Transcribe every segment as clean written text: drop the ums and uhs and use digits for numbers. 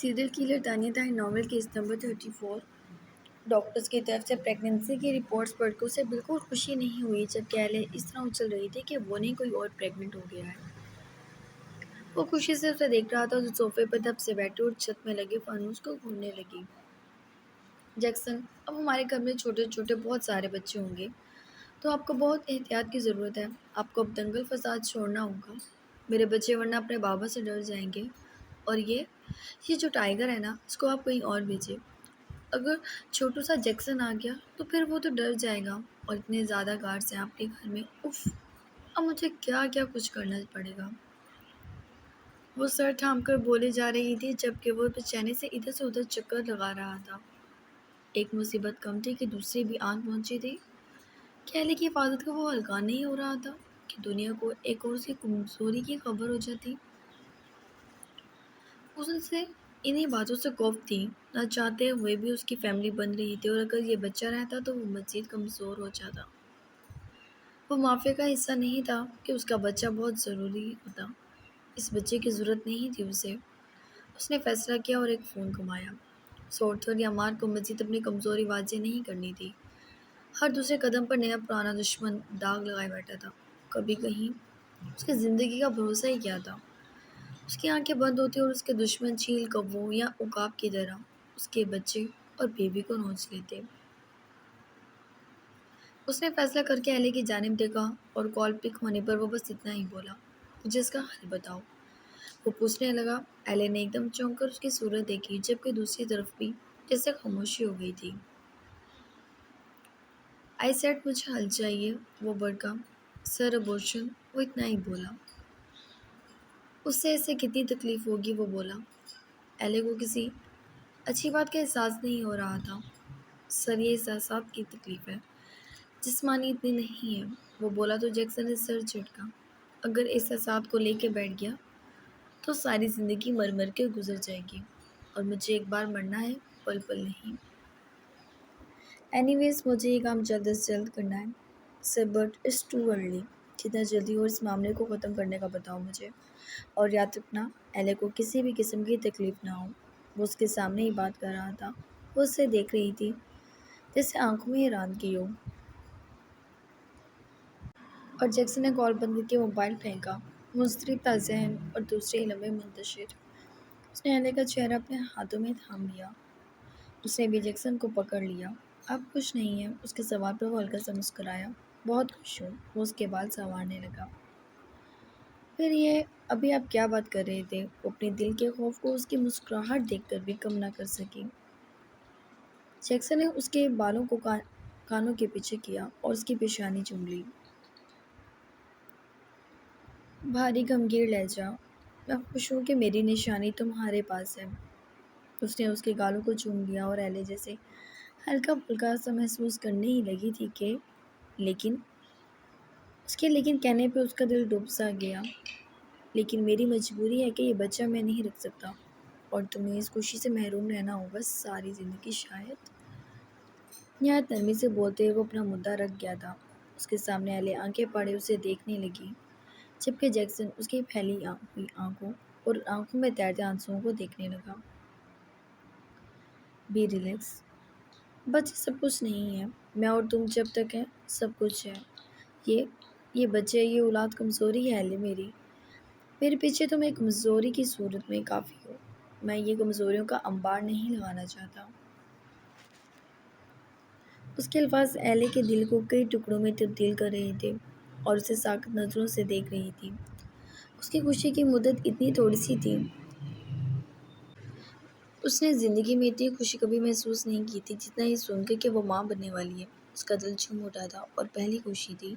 Serial killer Tanya ताही novel case number 34। Doctors की तरफ से प्रेगनेंसी की रिपोर्ट्स पढ़कर उसे बिल्कुल खुशी नहीं हुई, जबकि एले इस तरह उछल रही थी कि वो नहीं कोई और प्रेग्नेंट हो गया है। वो खुशी से उसे देख रहा था, जो सोफे पर दब से बैठे और छत में लगे फानूस को घूरने लगी। जैक्सन, अब हमारे घर में छोटे छोटे बहुत सारे बच्चे होंगे, तो आपको बहुत एहतियात की ज़रूरत है। आपको अब दंगल फसाद छोड़ना होगा। मेरे बच्चे वरना अपने बाबा से डर जाएंगे। और ये जो टाइगर है ना, इसको आप कहीं और भेजिए। अगर छोटू सा जैक्सन आ गया तो फिर वो तो डर जाएगा। और इतने ज़्यादा गार्ड्स हैं आपके घर में, उफ। अब मुझे क्या क्या कुछ करना पड़ेगा। वो सर थाम कर बोले जा रही थी, जबकि वो बेचैनी से इधर से उधर चक्कर लगा रहा था। एक मुसीबत कम थी कि दूसरी भी आन पहुंची थी। कहले की हिफाजत का वो हल्का नहीं हो रहा था कि दुनिया को एक और सी कमजोरी की खबर हो जाती। उससे इन्हीं बातों से खौफ थी। ना चाहते हुए भी उसकी फैमिली बन रही थी, और अगर ये बच्चा रहता तो वो मज़ीद कमज़ोर हो जाता। वो माफिया का हिस्सा नहीं था कि उसका बच्चा बहुत ज़रूरी होता। इस बच्चे की ज़रूरत नहीं थी उसे। उसने फैसला किया और एक फ़ोन घुमाया। सॉर्थर या मार्क को मज़ीद अपनी कमज़ोरी वाज़ेह नहीं करनी थी। हर दूसरे कदम पर नया पुराना दुश्मन दाग लगाए बैठा था। कभी कहीं उसकी ज़िंदगी का भरोसा ही क्या था। उसकी आंखें बंद होती और उसके दुश्मन चील, कौवों या उकाब की तरह उसके बच्चे और बेबी को नोच लेते। उसने फैसला करके एले की जानिब देखा, और कॉल पिक होने पर वो बस इतना ही बोला, मुझे इसका हल बताओ। वो पूछने लगा। एले ने एकदम चौंक कर उसकी सूरत देखी, जबकि दूसरी तरफ भी जैसे खामोशी हो गई थी। आई सेड मुझे हल चाहिए, वो भड़का। सर अबॉर्शन, वो इतना ही बोला। उससे ऐसे कितनी तकलीफ होगी, वो बोला। एले को किसी अच्छी बात का एहसास नहीं हो रहा था। सर, ये एहसासात की तकलीफ है, जिस्मानी इतनी नहीं है, वो बोला तो जैक्सन ने सर झटका। अगर एहसासात को लेके बैठ गया तो सारी ज़िंदगी मर मर के गुजर जाएगी, और मुझे एक बार मरना है, पल पल नहीं। एनीवेज, मुझे ये काम जल्द से जल्द करना है। Sir, but it's too early. जितना जल्दी हो इस मामले को ख़त्म करने का बताओ मुझे, और याद रखना एले को किसी भी किस्म की तकलीफ ना हो। वो उसके सामने ही बात कर रहा था। वो उससे देख रही थी जैसे आंखों में हैरान की हो। और जैक्सन ने कॉल बंद करके मोबाइल फेंका, मुस्तरब था ज़हन और दूसरे लम्हे मुंतशिर। उसने एले का चेहरा अपने हाथों में थाम लिया। उसने भी जैक्सन को पकड़ लिया। अब खुश नहीं है, उसके सवाल पर वो हल्का सा मुस्कुराया। बहुत खुश हूँ, वो उसके बाल संवारने लगा। फिर ये, अभी आप क्या बात कर रहे थे? वो अपने दिल के खौफ को उसकी मुस्कुराहट देखकर भी कम ना कर सकी। जैक्सन ने उसके बालों को कानों के पीछे किया और उसकी पेशानी चूम ली। भारी गमगीन लहजा, मैं खुश हूँ कि मेरी निशानी तुम्हारे पास है। उसने उसके गालों को चूम लिया, और एले जैसे हल्का फुल्का सा महसूस करने ही लगी थी कि लेकिन लेकिन कहने पे उसका दिल डूब सा गया। लेकिन मेरी मजबूरी है कि ये बच्चा मैं नहीं रख सकता, और तुम्हें इस खुशी से महरूम रहना होगा सारी ज़िंदगी शायद। यहाँ नरमी से बोलते हुए वो अपना मुद्दा रख गया था। उसके सामने एले आंखें फाड़े उसे देखने लगी, जबकि जैक्सन उसकी फैली हुई आंखों और आंखों में तैरते आंसुओं को देखने लगा। बी रिलैक्स, बच्चे सब कुछ नहीं है। मैं और तुम जब तक हैं सब कुछ है। ये ये बच्चे, ये औलाद कमज़ोरी है एले मेरी। मेरे पीछे तुम एक कमज़ोरी की सूरत में काफ़ी हो। मैं ये कमज़ोरियों का अंबार नहीं लगाना चाहता। उसके अल्फाज एले के दिल को कई टुकड़ों में तब्दील कर रहे थे, और उसे साक़त नज़रों से देख रही थी। उसकी खुशी की मुद्दत इतनी थोड़ी सी थी। उसने ज़िंदगी में इतनी खुशी कभी महसूस नहीं की थी जितना ये सुनकर कि वो माँ बनने वाली है। उसका दिल झूम उठा था, और पहली खुशी थी,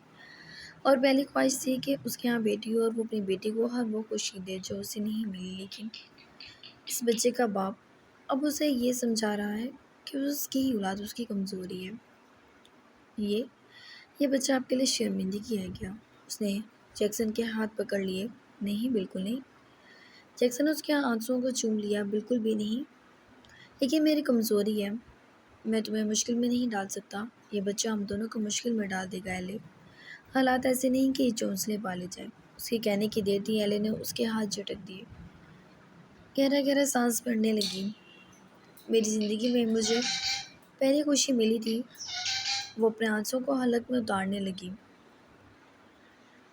और पहली ख्वाहिश थी कि उसके यहाँ बेटी हो, और वो अपनी बेटी को हर वो खुशी दे जो उसे नहीं मिली। लेकिन इस बच्चे का बाप अब उसे ये समझा रहा है कि उसकी औलाद उसकी कमज़ोरी है। ये ये बच्चा आपके लिए शर्मिंदगी है क्या? उसने जैक्सन के हाथ पकड़ लिए। नहीं, बिल्कुल नहीं। जैक्सन ने उसके आंसुओं को चूम लिया। बिल्कुल भी नहीं। लेकिन मेरी कमज़ोरी है, मैं तुम्हें मुश्किल में नहीं डाल सकता। ये बच्चा हम दोनों को मुश्किल में डाल देगा एले। हालात ऐसे नहीं कि ये चौंसले पाले जाए। उसके कहने की देर थी, एले ने उसके हाथ झटक दिए। गहरा गहरा सांस भरने लगी। मेरी ज़िंदगी में मुझे पहली खुशी मिली थी, वो अपने आँसुओं को हलक में उतारने लगी।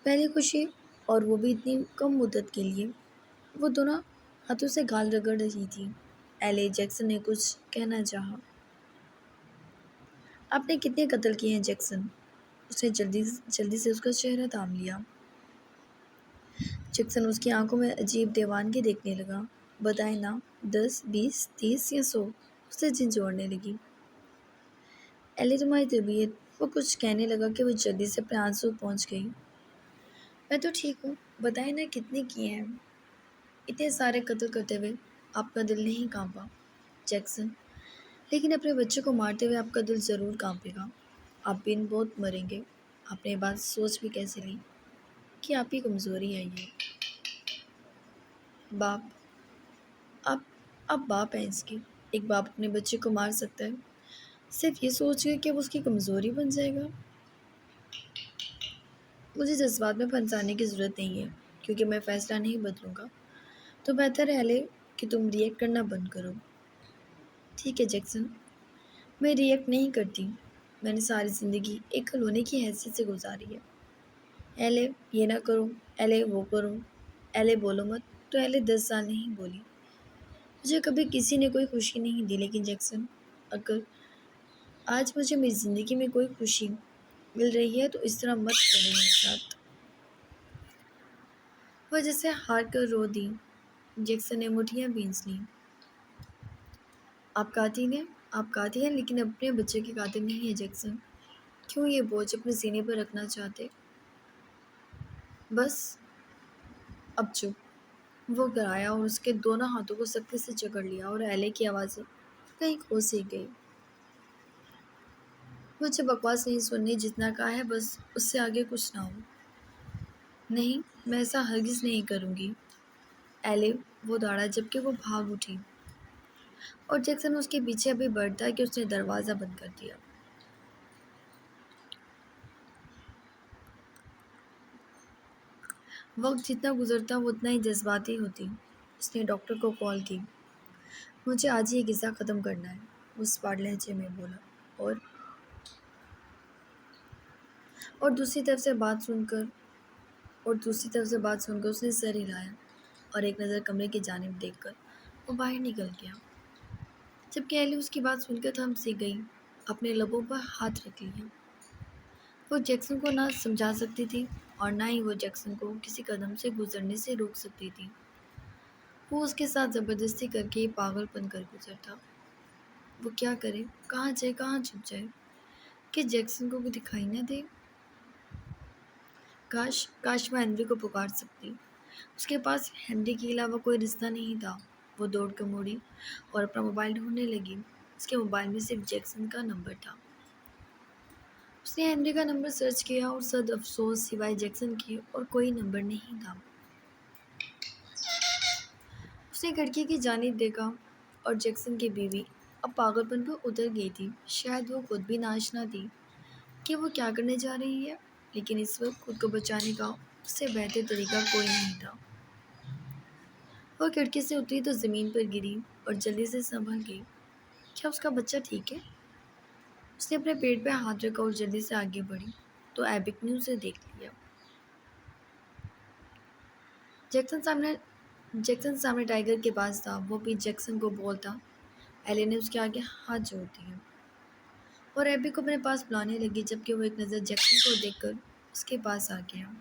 पहली खुशी, और वो भी इतनी कम मुद्दत के लिए। वो दोनों हाथों से गाल रगड़ रही थी। एले जैक्सन ने कुछ कहना चाहा। आपने कितने कत्ल किए हैं जैक्सन? उसने जल्दी जल्दी से उसका चेहरा थाम लिया। जैक्सन उसकी आंखों में अजीब दीवानगी देखने लगा। बताए ना, 10, 20, 30 या 100? उससे झिंझोड़ने लगी। एले तुम्हारी तबीयत, वो कुछ कहने लगा कि वो जल्दी से अपने आंसू पहुंच गई। मैं तो ठीक हूँ, बताए ना कितने किए हैं? इतने सारे कत्ल करते हुए आपका दिल नहीं कांपा जैक्सन, लेकिन अपने बच्चे को मारते हुए आपका दिल ज़रूर कांपेगा। आप बिन बहुत मरेंगे। आपने ये बात सोच भी कैसे ली कि आपकी कमज़ोरी है ये? बाप, आप आप बाप हैं इसके। एक बाप अपने बच्चे को मार सकता है सिर्फ ये सोच के कि वो उसकी कमज़ोरी बन जाएगा। मुझे जज्बात में फंसाने की ज़रूरत नहीं है, क्योंकि मैं फ़ैसला नहीं बदलूँगा। तो बेहतर है एले कि तुम रिएक्ट करना बंद करो। ठीक है जैक्सन, मैं रिएक्ट नहीं करती। मैंने सारी ज़िंदगी एक खिलौने की हैसियत से गुजारी है। एले ये ना करो, एले वो करो, एले बोलो मत। तो एले 10 साल नहीं बोली। मुझे कभी किसी ने कोई खुशी नहीं दी, लेकिन जैक्सन, अगर आज मुझे मेरी ज़िंदगी में कोई खुशी मिल रही है तो इस तरह मत करो मेरे साथ। वह जैसे हार कर रो दी। जैक्सन ने मुठियाँ भींच लीं। आप कातिल हैं, लेकिन अपने बच्चे के कातिल नहीं है जैक्सन। क्यों ये बोझ अपने सीने पर रखना चाहते? बस अब चुप। वो गिराया और उसके दोनों हाथों को सख्ती से जकड़ लिया और एले की आवाज़ें कहीं खो सी गई। मुझे बकवास नहीं सुननी, जितना कहा है बस उससे आगे कुछ ना हो। नहीं, मैं ऐसा हरगिज़ नहीं करूँगी। एले, वो दौड़ा जबकि वो भाग उठी और जैक्सन उसके पीछे अभी बढ़ता कि उसने दरवाज़ा बंद कर दिया। वक्त जितना गुजरता वो उतना ही जज्बाती होती। उसने डॉक्टर को कॉल की। मुझे आज ये किस्सा ख़त्म करना है, वो स्पाट लहजे में बोला। और और दूसरी तरफ से बात सुनकर उसने सर हिलाया और एक नज़र कमरे की जानिब देखकर वो बाहर निकल गया। जबकि एली उसकी बात सुनकर थम सी गई, अपने लबों पर हाथ रख लिया। वो जैक्सन को ना समझा सकती थी और ना ही वो जैक्सन को किसी कदम से गुजरने से रोक सकती थी। वो उसके साथ ज़बरदस्ती करके पागलपन कर गुजरता। वो क्या करे, कहाँ जाए, कहाँ छुप जाए कि जैक्सन को भी दिखाई न दे। काश काश मैं हेनरी को पुकार सकती। उसके पास हेनरी के अलावा कोई रिश्ता नहीं था। वो दौड़ कर मुड़ी और अपना मोबाइल ढूंढने लगी। उसके मोबाइल में सिर्फ जैक्सन का नंबर था। उसने हेनरी का नंबर सर्च किया और सद अफसोस सिवाय जैक्सन के और कोई नंबर नहीं था। उसने खिड़की की जानिब देखा और जैक्सन की बीवी अब पागलपन पर उतर गई थी। शायद वो खुद भी नाशना थी कि वो क्या करने जा रही है, लेकिन इस वक्त खुद को बचाने का उससे बेहतर तरीका कोई नहीं था। वो खिड़की से उतरी तो ज़मीन पर गिरी और जल्दी से संभल गई। क्या उसका बच्चा ठीक है? उसने अपने पेट पे हाथ रखा और जल्दी से आगे बढ़ी तो एबिक ने उसे देख लिया। जैक्सन सामने जैक्सन सामने टाइगर के पास था। वो भी जैक्सन को बोलता। एले ने उसके आगे हाथ जोड़ दिए और एबिक को अपने पास बुलाने लगी, जबकि वो एक नज़र जैक्सन को देखकर उसके पास आ गया।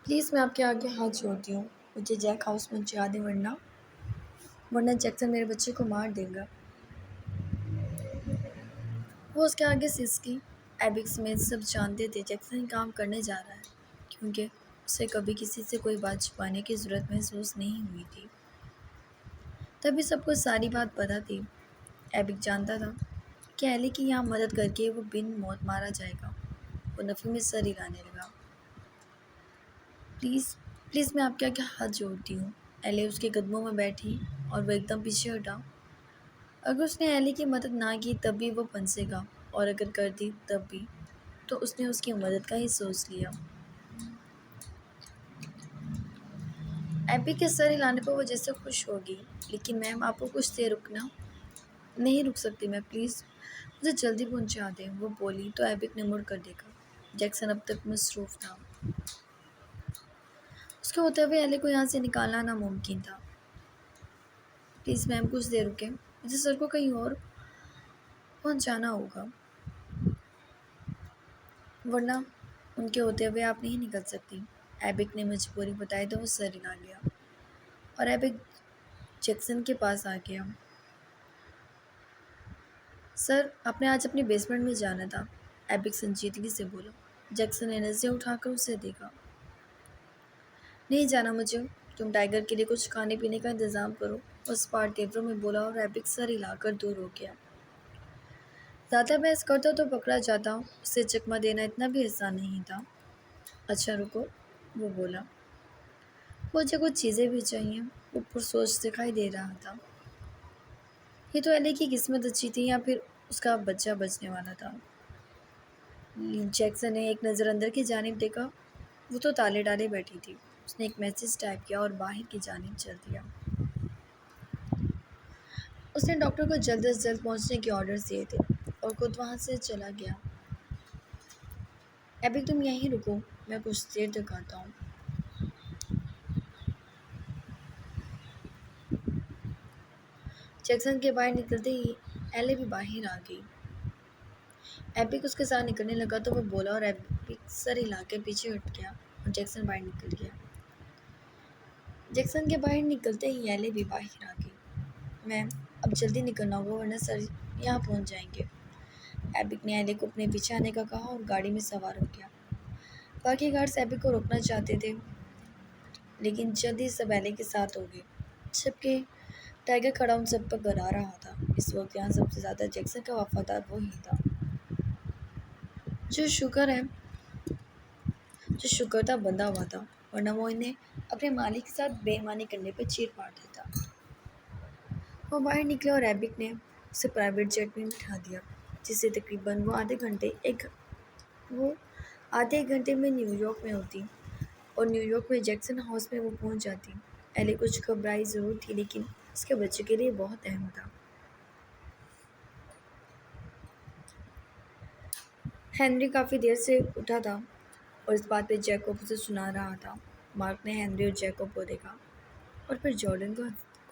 प्लीज़, मैं आपके आगे हाथ जोड़ती हूँ, मुझे जैक हाउस पहुँचा दें, वरना वरना जैक्सन मेरे बच्चे को मार देगा। वो उसके आगे सिसकी। एबिक समेत सब जानते थे जैक्सन काम करने जा रहा है, क्योंकि उसे कभी किसी से कोई बात छुपाने की ज़रूरत महसूस नहीं हुई थी। तभी सबको सारी बात पता थी। एबिक जानता था कि एली की यहाँ मदद करके वो बिन मौत मारा जाएगा। वो नफ़ी में सर हिलाने लगा। प्लीज़ प्लीज़, मैं आपके आगे हाथ जोड़ती हूँ। एले उसके कदमों में बैठी और वह एकदम पीछे हटा। अगर उसने एली की मदद ना की तब भी वो फंसेगा, और अगर कर दी तब भी। तो उसने उसकी मदद का ही सोच लिया। एबी के सर हिलाने पर वो जैसे खुश होगी। लेकिन मैम, आपको कुछ देर रुकना। नहीं रुक सकती मैं, प्लीज़ मुझे जल्दी पहुंचा दें, वो बोली तो एबिक ने मुड़ कर देखा। जैक्सन अब तक मसरूफ़ था। उसके होते हुए एले को यहाँ से निकालना नामुमकिन था। प्लीज़ मैम, कुछ देर रुकें, मुझे सर को कहीं और पहुंचाना होगा, वरना उनके होते हुए आप नहीं निकल सकती। एबिक ने मजबूरी बताई तो वो सर हिला गया और एबिक जैक्सन के पास आ गया। सर, आपने आज अपने बेसमेंट में जाना था, एबिक संजीदगी से बोला। जैक्सन ने नज़रें उठाकर उसे देखा। नहीं जाना मुझे, तुम टाइगर के लिए कुछ खाने पीने का इंतज़ाम करो, उस पार तेवरों में बोला और एबिक सर हिलाकर दूर हो गया। ज़्यादा बहस करता तो पकड़ा जाता, उसे चकमा देना इतना भी आसान नहीं था। अच्छा रुको, वो बोला। मुझे कुछ चीज़ें भी चाहिए, ऊपर सोच दिखाई दे रहा था। ये तो एले की किस्मत अच्छी थी या फिर उसका बच्चा बचने वाला था। जैक्सन ने एक नज़र अंदर की जानिब देखा। वो तो ताले डाले बैठी थी। उसने एक मैसेज टाइप किया और बाहर की जानिब चल दिया। उसने डॉक्टर को जल्द से जल्द पहुंचने के ऑर्डर्स दिए थे और खुद वहां से चला गया। अभी तुम यहीं रुको, मैं कुछ देर तक आता हूँ। जैक्सन के बाहर निकलते ही एले भी बाहर आ गई। एपिक उसके साथ निकलने लगा तो वो बोला और एपिक सर हिला के पीछे हट गया और जैक्सन बाहर निकल गया। जैक्सन के बाहर निकलते ही एले भी बाहर आ गई। मैम, अब जल्दी निकलना होगा वरना सर यहाँ पहुँच जाएंगे। एपिक ने एले को अपने पीछे आने का कहा और गाड़ी में सवार हो गया। बाकी गार्ड्स एपिक को रोकना चाहते थे, लेकिन जल्दी सब एले के साथ हो गए, जबकि टाइगर खड़ा उन सब पर गरा रहा था। इस वक्त यहाँ सबसे ज़्यादा जैक्सन का वफादार वो ही था, जो शुक्र है जो शुक्र था बंधा हुआ था, वरना वो इन्हें अपने मालिक के साथ बेईमानी करने पर चीर मार देता। वो बाहर निकले और एबिक ने उसे प्राइवेट जेट में बिठा दिया, जिससे तकरीबन वो आधे एक घंटे में न्यूयॉर्क में होती और न्यूयॉर्क में जैक्सन हाउस में वो पहुंच जाती। एले कुछ घबराई ज़रूर थी, लेकिन उसके बच्चे के लिए बहुत अहम था। हेनरी काफ़ी देर से उठा था और इस बात पे जैकब उसे सुना रहा था। मार्क ने हेनरी और जैकब को देखा और फिर जॉर्डन को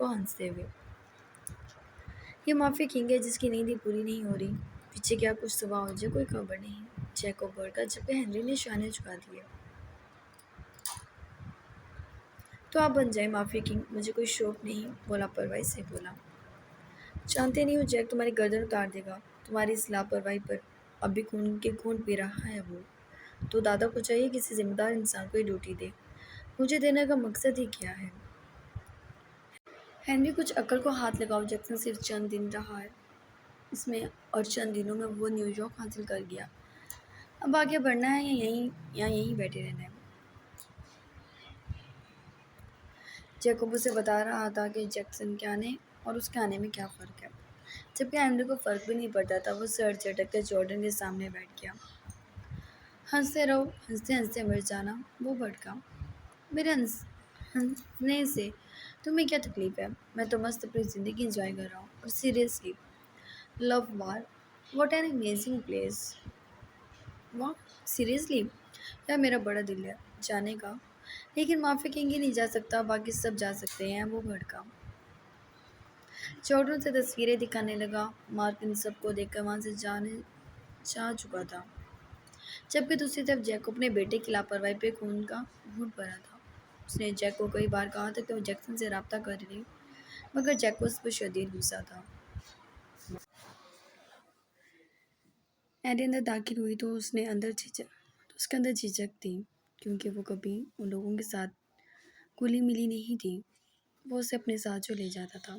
हंसते हुए। ये माफी किंग है जिसकी नींद ही पूरी नहीं हो रही। पीछे क्या कुछ सुबह हो जाए कोई खबर नहीं। जैकब भड़का जबकि हेनरी ने शाने झुका दिए। तो आप बन जाए माफी किंग, मुझे कोई शौक नहीं, वो लापरवाही से बोला। जानते नहीं हो जैक तुम्हारी गर्दन उतार देगा तुम्हारी इस लापरवाही पर। अब भी खून के खून पी रहा है वो। तो दादा को चाहिए किसी जिम्मेदार इंसान को ही ड्यूटी दे। मुझे देने का मकसद ही क्या है। हेनरी, कुछ अक्ल को हाथ लगाओ, जैक्सन सिर्फ चंद दिन रहा है इसमें और चंद दिनों में वो न्यूयॉर्क हासिल कर गया। अब आगे बढ़ना है या यहीं बैठे रहना है। जैकब उसे बता रहा था कि जैक्सन के आने और उसके आने में क्या फ़र्क है, जबकि हेनरी को फ़र्क भी नहीं पड़ता था। वो सर झटक कर जॉर्डन के सामने बैठ गया। हंसते रहो, हंसते हंसते मर जाना, वो भड़का। मेरे हंसने से तुम्हें क्या तकलीफ है? मैं तो मस्त अपनी ज़िंदगी इंजॉय कर रहा हूँ। और seriously, love bar, what an amazing place. वाह, सीरियसली, यार मेरा बड़ा दिल है जाने का, लेकिन माफी किंग ही नहीं जा सकता, बाकी सब जा सकते हैं, वो भड़का। जॉर्डन से तस्वीरें दिखाने लगा। मार्क इन सबको देखकर वहां से जाने जा चुका था, जबकि दूसरी तरफ जैकब ने बेटे की लापरवाही पे खून का घूंट भरा था। उसने जैक को कई बार कहा था कि वो जैक्सन से रब्ता कर ले, मगर जैक को उस पर शदीद गुस्सा था। एडी अंदर दाखिल हुई तो उसके अंदर झिझक थी, क्योंकि वो कभी उन लोगों के साथ घुली मिली नहीं थी। वो उसे अपने साथ जो ले जाता था।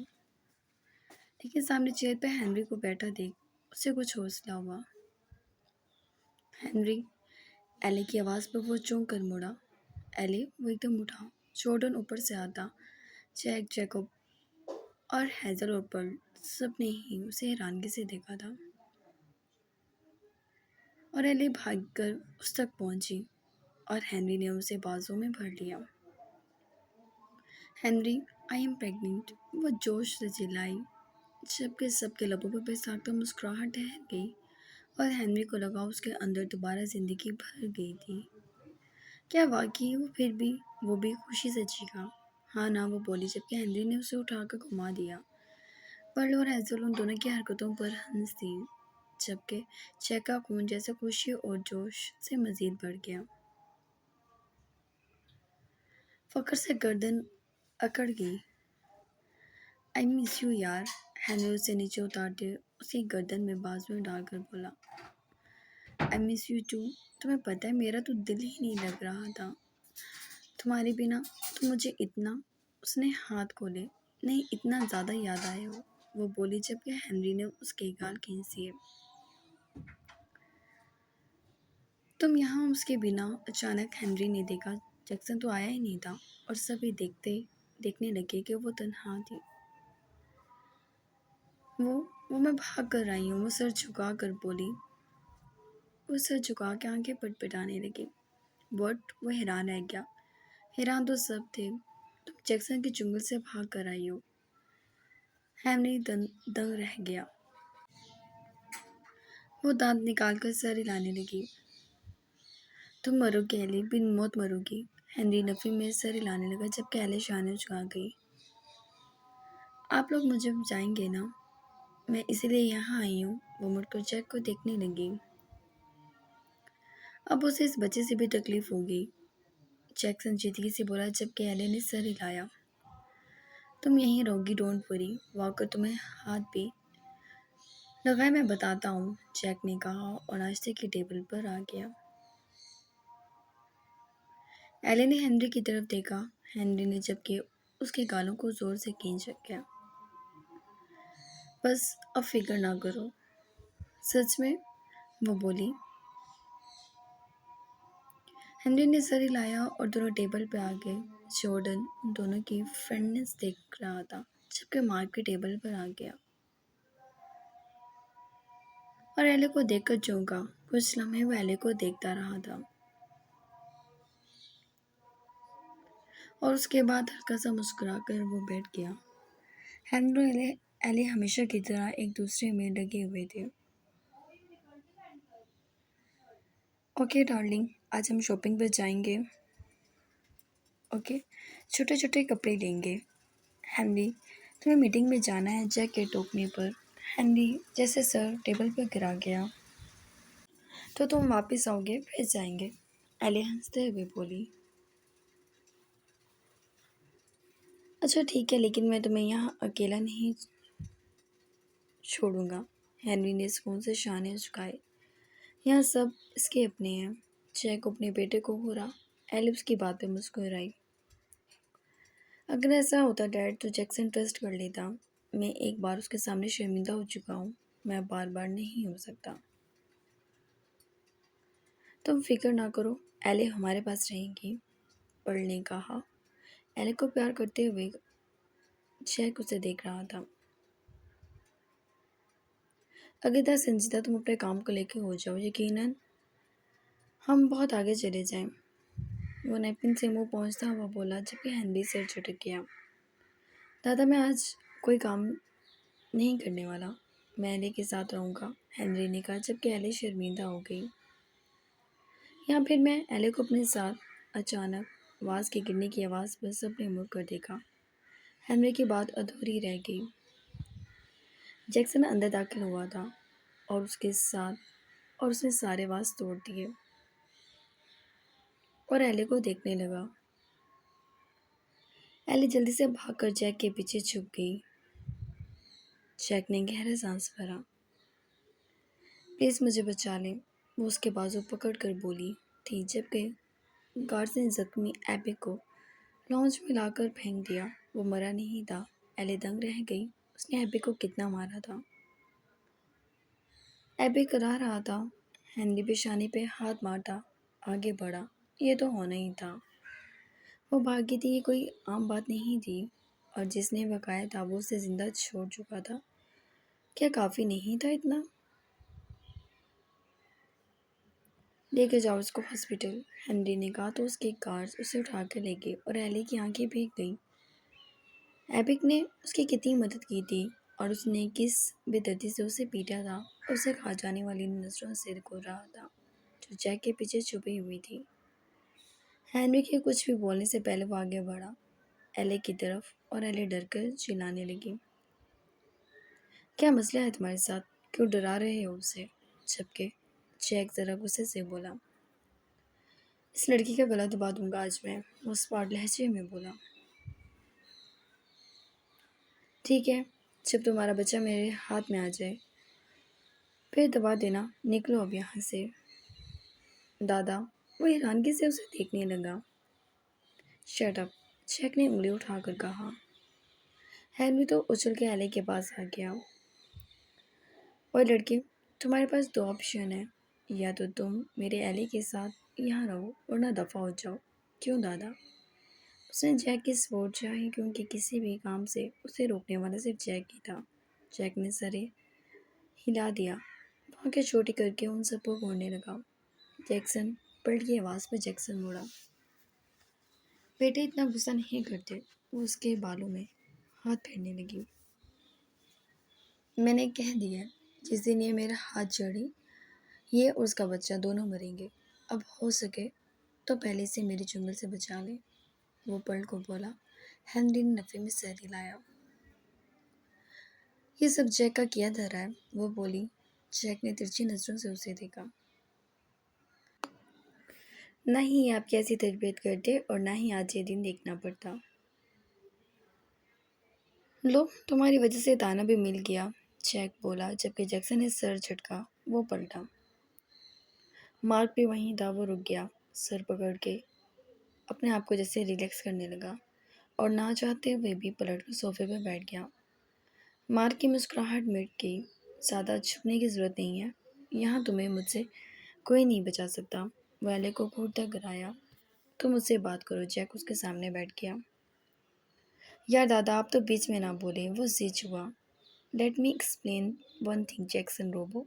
लेकिन सामने चेयर पे हेनरी को बैठा देख उसे कुछ हौसला हुआ। हेनरी, एले की आवाज़ पर वो चौंक कर मुड़ा। एले, वो एकदम उठा। जॉर्डन ऊपर से आता। जैक, जैकब और हेजल और पर्ल सब ने ही उसे हैरानगी से देखा था। और एले भागकर उस तक पहुंची और हेनरी ने उसे बाजू में भर लिया। हेनरी, आई एम प्रेग्नेंट, वो जोश से चिल्लाई, जबकि सबके लबों पर बेसाख्ता मुस्कुराहट ठहर गई और हेनरी को लगा उसके अंदर दोबारा जिंदगी भर गई थी। क्या वाकई वो भी खुशी से चीखा? हाँ ना, वो बोली, जबकि हेनरी ने उसे उठाकर घुमा दिया। पर्ल और हैज़ल उन दोनों की हरकतों पर हंस दी, जबकि चेक का खून जैसे खुशी और जोश से मजीद बढ़ गया। फकर से गर्दन अकड़ गई। आई मिस यू यार, हेनरी उसे नीचे उतारते उसकी गर्दन में बाजुएं डालकर बोला। आई मिस यू टू, तुम्हें पता है मेरा तो दिल ही नहीं लग रहा था तुम्हारे बिना। तुम मुझे इतना, उसने हाथ खोले, नहीं इतना ज़्यादा याद आए हो, वो बोली, जबकि हेनरी ने उसके गाल खींचे। तुम यहाँ उसके बिना? अचानक हेनरी ने देखा जैक्सन तो आया ही नहीं था और सभी देखने लगे कि वो तन्हा थी। वो वो मैं भाग कर आई हूँ, वो सर झुका कर बोली। वो सर झुका के आंखें पटपटाने लगी। बट वो हैरान रह गया। हैरान तो सब थे। तुम जैक्सन के चुंगल से भाग कर आई हो। हेनरी दंग रह गया। वो दांत निकाल कर सर हिलाने लगी। तुम मरोगी एली, बिन मौत मरोगी। हेनरी नफी में सर हिलाने लगा, जबकि एली शाने झुका गई। आप लोग मुझे बचाएंगे ना? मैं इसीलिए यहाँ आई हूँ। वो मुड़कर जैक को देखने लगी। अब उसे इस बच्चे से भी तकलीफ होगी, जैक संजीदगी से बोला, जबकि एली ने सर हिलाया। तुम यहीं रहोगी, डोंट वरी। वॉकर तुम्हें हाथ भी लगाए, मैं बताता हूँ, जैक ने कहा और नाश्ते की टेबल पर आ गया। एली ने हेनरी की तरफ देखा। हेनरी ने जबकि उसके गालों को जोर से खींच गया। बस अब फिक्र ना करो। सच में? वो बोली। हेनरी ने सर हिलाया और दोनों टेबल पे आ गए। जॉर्डन उन दोनों की फ्रेंडनेस देख रहा था, जबकि मार्क के टेबल पर आ गया और एले को देखकर चौंका। कुछ लम्हे वो एले को देखता रहा था और उसके बाद हल्का सा मुस्कुराकर वो बैठ गया। हेनरी और एले हमेशा की तरह एक दूसरे में लगे हुए थे। ओके डार्लिंग, आज हम शॉपिंग पर जाएंगे। ओके, छोटे छोटे कपड़े लेंगे। हेनरी, तुम्हें मीटिंग में जाना है, जैक के टोकने पर हेनरी जैसे सर टेबल पर गिरा गया। तो तुम वापस आओगे फिर जाएंगे, एले हंसते हुए बोली। अच्छा ठीक है, लेकिन मैं तुम्हें यहाँ अकेला नहीं छोड़ूंगा। हेनरी ने सुकून से शाने झुकाए। यहाँ सब इसके अपने हैं। जैक अपने बेटे को हो रहा। एले उसकी बात पे मुस्कुराई। अगर ऐसा होता डैड तो जैक्सन ट्रस्ट कर लेता। मैं एक बार उसके सामने शर्मिंदा हो चुका हूँ, मैं बार बार नहीं हो सकता। तुम फिक्र ना करो, एले हमारे पास रहेंगी, पर्ल ने कहा। एले को प्यार करते हुए जैक उसे देख रहा था। अगर संजीदा तुम अपने काम को लेकर हो जाओ, यकीनन हम बहुत आगे चले जाएं। वो नैपकिन से मुंह पहुंचता हुआ बोला, जबकि हेनरी सिर झटक गया। दादा, मैं आज कोई काम नहीं करने वाला, मैं एले के साथ रहूँगा, हेनरी ने कहा, जबकि एले शर्मिंदा हो गई। या फिर मैं एले को अपने साथ। अचानक आवाज़ के गिरने की आवाज़ पर सबने मुड़ कर देखा। हेनरी की बात अधूरी रह गई। जैक्सन अंदर दाखिल हुआ था और उसने सारे आवाज़ तोड़ दिए और एले को देखने लगा। एले जल्दी से भागकर जैक के पीछे छुप गई। जैक ने गहरा सांस भरा। प्लीज़ मुझे बचा लें, वो उसके बाजू पकड़ कर बोली थी, जबकि गार्ड्स ने जख्मी एबे को लॉन्च में लाकर फेंक दिया। वो मरा नहीं था। एले दंग रह गई। उसने एबे को कितना मारा था? एबे करा रहा था। हेनरी पेशानी पे हाथ मारता आगे बढ़ा। ये तो होना ही था। वो भागी थी, ये कोई आम बात नहीं थी, और जिसने बकाया था वो उसे जिंदा छोड़ चुका था। क्या काफ़ी नहीं था इतना? लेके जाओ उसको हॉस्पिटल, हेनरी ने कहा तो उसके गार्ड्स उसे उठा कर ले गए और एली की आंखें भीग गईं। एपिक ने उसकी कितनी मदद की थी और उसने किस बेदर्दी से उसे पीटा था और उसे खा जाने वाली नजरों से घूर रहा था जो जैक के पीछे छुपी हुई थी। हेनरी के कुछ भी बोलने से पहले वो आगे बढ़ा एले की तरफ और एले डर कर चिल्लाने लगी। क्या मसला है तुम्हारे साथ? क्यों डरा रहे हो उसे? जबकि जैक जरा गुस्से से बोला, इस लड़की का गला दबा दूंगा आज मैं, वो स्मार्ट लहजे में बोला। ठीक है, जब तुम्हारा बच्चा मेरे हाथ में आ जाए फिर दबा देना, निकलो अब यहाँ से। दादा, वो हैरानगी से उसे देखने लगा। शट अप, जैक ने उंगली उठाकर कहा। हेनरी तो उछल के एले के पास आ गया। और लड़की, तुम्हारे पास दो ऑप्शन है, या तो तुम मेरे एले के साथ यहाँ रहो वरना दफ़ा हो जाओ। क्यों दादा? उसने जैक की सपोर्ट चाही क्योंकि किसी भी काम से उसे रोकने वाला सिर्फ जैक ही था। जैक ने सरे हिला दिया, आंखें छोटी करके उन सबको घूरने लगा। जैक्सन, पलट की आवाज़ पर जैक्सन मुड़ा। बेटे इतना गुस्सा नहीं करते। वो उसके बालों में हाथ फेरने लगी। मैंने कह दिया, जिस दिन ये मेरा हाथ जड़ी, ये और उसका बच्चा दोनों मरेंगे। अब हो सके तो पहले से मेरे चुंगल से बचा ले। वो पर्ल को बोला। हेनरी ने नफे में सर हिलाया। ये सब जैक का किया धरा है, वो बोली। जैक ने तिरछी नजरों से उसे देखा। ना ही आप कैसी तरबियत करते और ना ही आज ये दिन देखना पड़ता। लो, तुम्हारी वजह से ताना भी मिल गया, जैक बोला जबकि जैक्सन ने सर झटका। वो पलटा। मार्क भी वहीं था। वो रुक गया, सर पकड़ के अपने आप को जैसे रिलैक्स करने लगा और ना चाहते हुए भी पलट कर सोफे पर बैठ गया। मार्क की मुस्कुराहट मिट गई। ज़्यादा छुपने की ज़रूरत नहीं है, यहाँ तुम्हें मुझसे कोई नहीं बचा सकता। वो एले को घूरता कराया। तुम मुझसे बात करो। जैक उसके सामने बैठ गया। यार दादा, आप तो बीच में ना बोले, वो जिद हुआ। Let me explain one thing Jackson robo.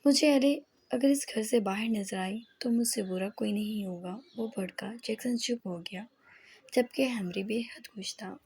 मुझे एले अगर इस घर से बाहर नजर आई तो मुझसे बुरा कोई नहीं होगा। वो भड़का। जैक्सन चुप हो गया जबकि हेनरी बेहद खुश था।